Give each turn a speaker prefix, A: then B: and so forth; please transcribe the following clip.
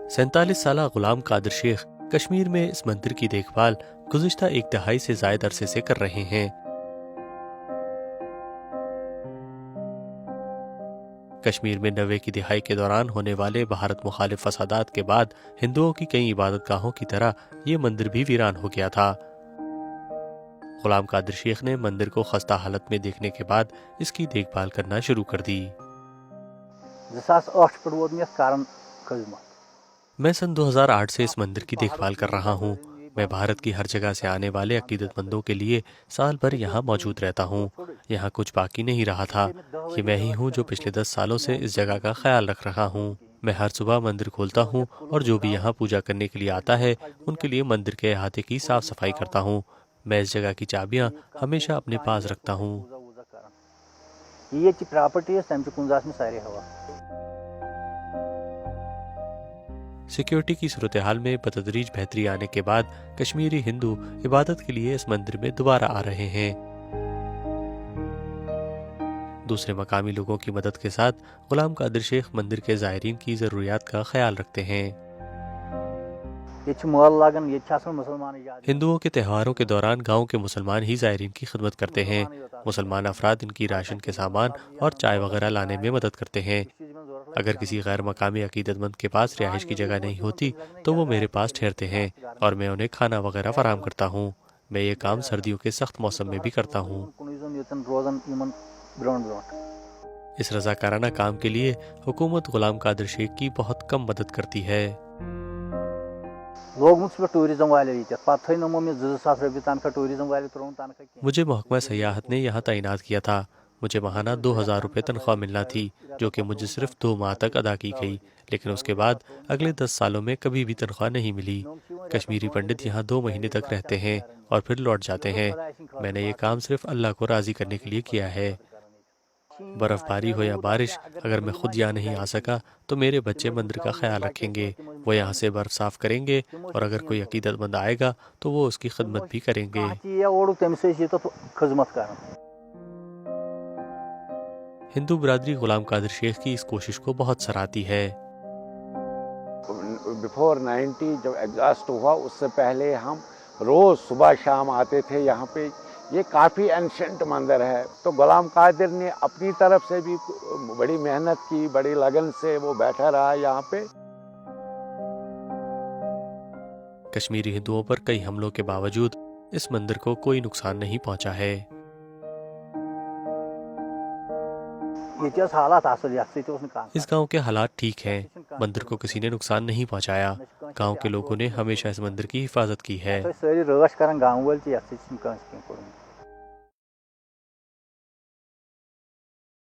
A: 47 साल गुलाम कादिर शेख कश्मीर में इस मंदिर की देखभाल गुज़िश्ता एक दहाई से ज़ायद अरसे से कर रहे हैं। कश्मीर में 90 की दिहाई के दौरान होने वाले भारत मुखालिफ फसादात के बाद हिंदुओं की कई इबादतगाहों की तरह ये मंदिर भी वीरान हो गया था। गुलाम कादिर शेख ने मंदिर को खस्ता हालत में देखने के बाद इसकी देखभाल करना शुरू कर दी। मैं सन 2008 से इस मंदिर की देखभाल कर रहा हूँ। मैं भारत की हर जगह से आने वाले अकीदतमंदों के लिए साल भर यहाँ मौजूद रहता हूँ। यहाँ कुछ बाकी नहीं रहा था। ये मैं ही हूँ जो पिछले 10 सालों से इस जगह का ख्याल रख रहा हूँ। मैं हर सुबह मंदिर खोलता हूँ और जो भी यहाँ पूजा करने के लिए आता है उनके लिए मंदिर के अहाते की साफ सफाई करता हूँ। मैं इस जगह की चाबियाँ हमेशा अपने पास रखता हूँ। सिक्योरिटी की सूरत हाल में बतदरीज बेहतरी आने के बाद कश्मीरी हिंदू इबादत के लिए इस मंदिर में दोबारा आ रहे हैं। दूसरे मकामी लोगों की मदद के साथ गुलाम कादिर शेख मंदिर के ज़ायरीन की ज़रूरियात का ख्याल रखते हैं। हिंदुओं के त्योहारों के दौरान गांव के मुसलमान ही ज़ायरीन की खिदमत करते हैं। मुसलमान अफराद इनकी राशन के सामान और चाय वगैरह लाने में मदद करते हैं। अगर किसी गैर मकामी अकीदतमंद के पास रिहाइश की जगह नहीं होती तो वो मेरे पास ठहरते हैं और मैं उन्हें खाना वगैरह फराहम करता हूँ। मैं ये काम सर्दियों के सख्त मौसम में भी करता हूँ। इस रज़ाकाराना काम के लिए हुकूमत गुलाम कादिर शेख की बहुत कम मदद करती है। मुझे महकमा सयाहत ने यहाँ तैनात किया था। मुझे माहाना 2000 रुपये तनख्वाह मिलना थी, जो कि मुझे सिर्फ 2 माह तक अदा की गई, लेकिन उसके बाद अगले 10 सालों में कभी भी तनख्वाह नहीं मिली। कश्मीरी पंडित यहाँ 2 महीने तक रहते हैं और फिर लौट जाते हैं। मैंने ये काम सिर्फ अल्लाह को राज़ी करने के लिए किया है। बर्फबारी हो या बारिश, अगर मैं खुद यहाँ नहीं आ सका तो मेरे बच्चे मंदिर का ख्याल रखेंगे। वो यहाँ से बर्फ साफ करेंगे और अगर कोई अकीदतमंद आएगा तो वो उसकी खिदमत भी करेंगे। हिंदू बिरादरी गुलाम कादिर शेख की इस कोशिश को बहुत सराहती है।
B: बिफोर 90 जब एग्जॉस्ट हुआ उससे पहले हम रोज सुबह शाम आते थे यहाँ पे। ये काफ़ी एंशंट मंदिर है, तो गुलाम कादिर ने अपनी तरफ से भी बड़ी मेहनत की, बड़ी लगन से वो बैठा रहा यहाँ पे।
A: कश्मीरी हिंदुओं पर कई हमलों के बावजूद इस मंदिर को कोई नुकसान नहीं पहुंचा है। इस गांव के हालात ठीक हैं। मंदिर को किसी ने नुकसान नहीं पहुंचाया। गांव के लोगों ने हमेशा इस मंदिर की हिफाजत की है।